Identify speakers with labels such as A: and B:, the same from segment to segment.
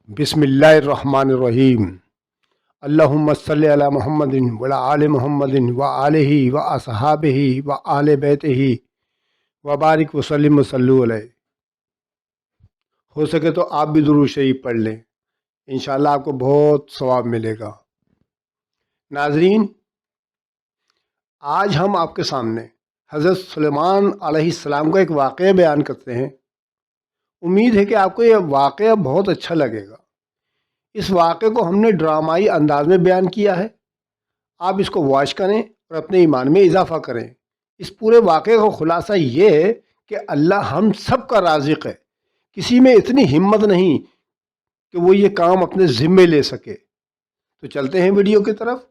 A: बिस्मिल्लाहिर्रहमानिर्रहीम। अल्लाहुम्मा सल्लि अला मुहम्मदिन व अला आलि मुहम्मदिन व आलिहि व असहाबिहि व आले बैतिहि व बारिक व सल्लिम व सल्लु अलैहि। हो सके तो आप भी दुरूद शरीफ पढ़ लें, इंशाअल्लाह आपको बहुत सवाब मिलेगा। नाज़रीन, आज हम आपके सामने हज़रत सुलेमान अलैहिस्सलाम का एक वाक़या बयान करते हैं। उम्मीद है कि आपको यह वाक़या बहुत अच्छा लगेगा। इस वाक़े को हमने ड्रामाई अंदाज में बयान किया है। आप इसको वॉच करें और अपने ईमान में इजाफ़ा करें। इस पूरे वाक़े का खुलासा ये है कि अल्लाह हम सब का राज़िक़ है। किसी में इतनी हिम्मत नहीं कि वो ये काम अपने ज़िम्मे ले सके। तो चलते हैं वीडियो की तरफ।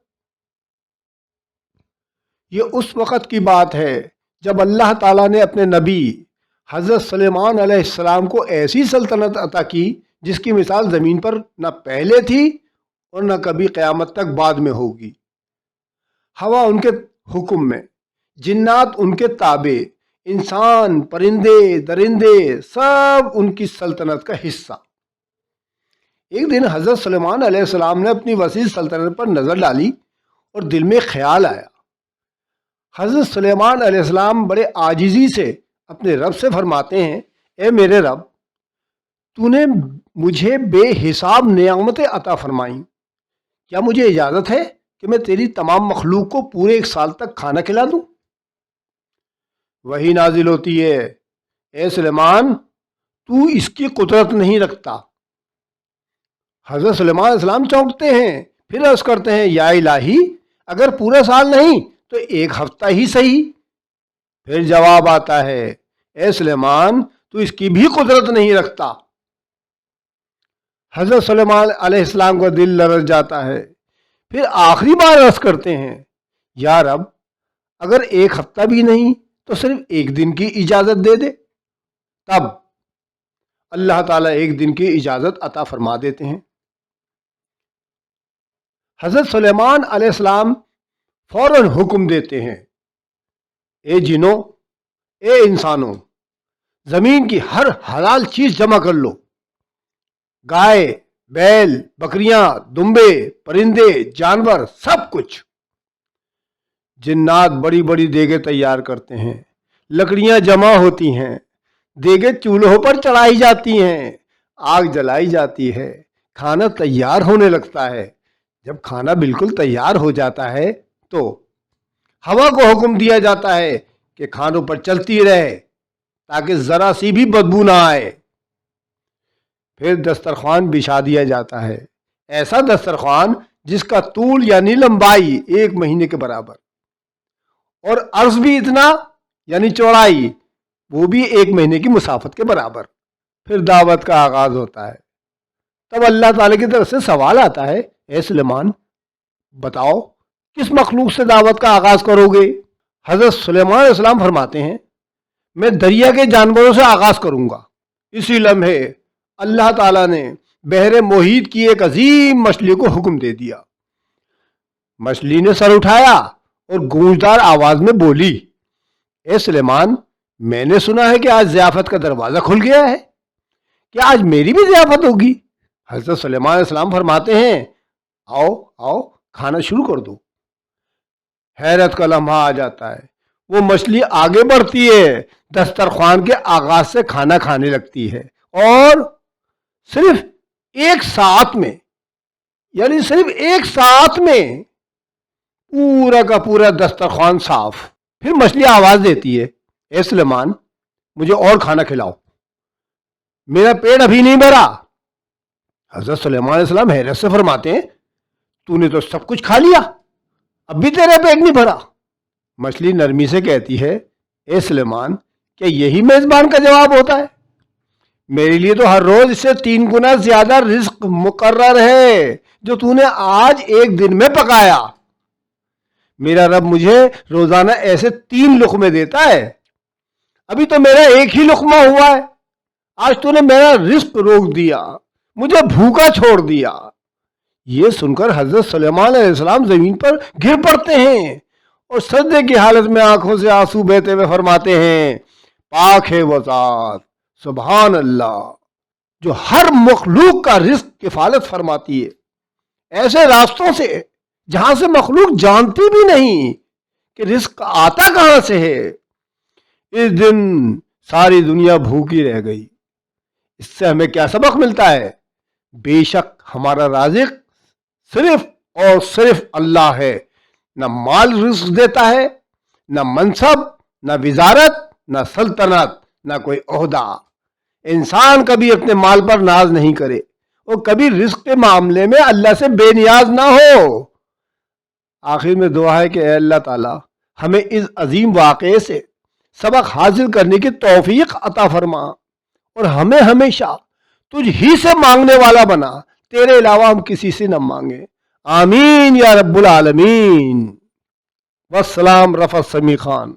A: ये उस वक़्त की बात है जब अल्लाह ताला ने अपने नबी हज़रत सुलेमान अलैहिस्सलाम को ऐसी सल्तनत अता की जिसकी मिसाल ज़मीन पर न पहले थी और न कभी क़यामत तक बाद में होगी। हवा उनके हुक्म में, जिन्नात उनके ताबे, इंसान, परिंदे, दरिंदे सब उनकी सल्तनत का हिस्सा। एक दिन हज़रत सुलेमान अलैहिस्सलाम ने अपनी वसीह सल्तनत पर नज़र डाली और दिल में ख्याल आया। हज़रत सुलेमान अलैहिस्सलाम बड़े आजिज़ी से अपने रब से फरमाते हैं, ए मेरे रब, तूने मुझे बेहिसाब नियामतें अता फरमाई, क्या मुझे इजाज़त है कि मैं तेरी तमाम मखलूक को पूरे 1 साल तक खाना खिला दूँ? वही नाजिल होती है, ए सुलेमान, तू इसकी कुदरत नहीं रखता। हज़रत सुलेमान अलैहिस्सलाम चौंकते हैं, फिर अर्ज़ करते हैं, या इलाही, अगर पूरे साल नहीं तो 1 हफ्ता ही सही। फिर जवाब आता है, ए सुलेमान, तू इसकी भी कुदरत नहीं रखता। हज़रत सुलेमान अलैहिस्सलाम का दिल लरज़ जाता है। फिर आखिरी बार अर्ज़ करते हैं, या रब, अगर 1 हफ्ता भी नहीं तो सिर्फ 1 दिन की इजाज़त दे दे। तब अल्लाह ताला 1 दिन की इजाज़त अता फरमा देते हैं। हज़रत सुलेमान अलैहिस्सलाम फ़ौरन हुक्म देते हैं, ए जिनों, ए इंसानों, ज़मीन की हर हलाल चीज़ जमा कर लो। गाय, बैल, बकरियां, दुम्बे, परिंदे, जानवर, सब कुछ। जिन्नात बड़ी बड़ी देगे तैयार करते हैं, लकड़ियां जमा होती हैं, देगे चूल्हों पर चढ़ाई जाती हैं, आग जलाई जाती है, खाना तैयार होने लगता है। जब खाना बिल्कुल तैयार हो जाता है तो हवा को हुक्म दिया जाता है कि खानों पर चलती रहे ताकि ज़रा सी भी बदबू ना आए। फिर दस्तरखान बिछा दिया जाता है, ऐसा दस्तरखान जिसका तूल यानी लंबाई 1 महीने के बराबर, और अर्ज भी इतना यानी चौड़ाई वो भी 1 महीने की मुसाफत के बराबर। फिर दावत का आगाज होता है। तब अल्लाह ताला की तरफ से सवाल आता है, ए सुलेमान, बताओ किस मखलूक से दावत का आगाज करोगे? हजरत सुलेमान अलैहिस्सलाम फरमाते हैं, मैं दरिया के जानवरों से आगाज करूंगा। इसी लम्हे अल्लाह ताला ने बहरे मोहित की एक अजीम मछली को हुक्म दे दिया। मछली ने सर उठाया और गूंजदार आवाज में बोली, ए सुलेमान, मैंने सुना है कि आज ज़ियाफत का दरवाजा खुल गया है, क्या आज मेरी भी ज़ियाफत होगी? हज़रत सुलेमान अलैहिस्सलाम फरमाते हैं, आओ आओ, खाना शुरू कर दो। हैरत का लम्हा आ जाता है। वो मछली आगे बढ़ती है, दस्तरखान के आगाज से खाना खाने लगती है, और सिर्फ 1 साथ में, यानी सिर्फ 1 साथ में पूरा का पूरा दस्तरखान साफ। फिर मछली आवाज देती है, ए सुलेमान, मुझे और खाना खिलाओ, मेरा पेट अभी नहीं भरा। हजरत सुलेमान अलैहिस्सलाम हैरत से फरमाते हैं, तूने तो सब कुछ खा लिया, अब भी तेरा पेट नहीं भरा। मछली नरमी से कहती है, ए सुलेमान, क्या यही मेजबान का जवाब होता है? मेरे लिए तो हर रोज इससे 3 गुना ज्यादा रिस्क मुकर्रर है जो तूने आज 1 दिन में पकाया। मेरा रब मुझे रोजाना ऐसे 3 लुक़मे देता है, अभी तो मेरा 1 ही लुक़मा हुआ है। आज तूने मेरा रिस्क रोक दिया, मुझे भूखा छोड़ दिया। ये सुनकर हजरत सुलेमान अलैहिस्सलाम जमीन पर गिर पड़ते हैं और सजदे की हालत में आंखों से आंसू बहते हुए फरमाते हैं, पाक है वो ज़ात, सुभान अल्लाह, جو ہر مخلوق کا رزق کفالت فرماتی ہے، ایسے راستوں سے جہاں سے مخلوق جانتی بھی نہیں کہ رزق آتا کہاں سے ہے۔ اس دن ساری دنیا بھوکی رہ گئی۔ اس سے ہمیں کیا سبق ملتا ہے؟ بے شک ہمارا رازق صرف اور صرف اللہ ہے۔ نہ مال رزق دیتا ہے، نہ منصب، نہ وزارت، نہ سلطنت، نہ کوئی عہدہ۔ انسان کبھی اپنے مال پر ناز نہیں کرے اور کبھی رزق کے معاملے میں اللہ سے بے نیاز نہ ہو۔ آخر میں دعا ہے کہ اے اللہ تعالی ہمیں اس عظیم واقعے سے سبق حاصل کرنے کی توفیق عطا فرما اور ہمیں ہمیشہ تجھ ہی سے مانگنے والا بنا، تیرے علاوہ ہم کسی سے نہ مانگیں۔ آمین یا رب العالمین۔ والسلام رفعت سمیع خان۔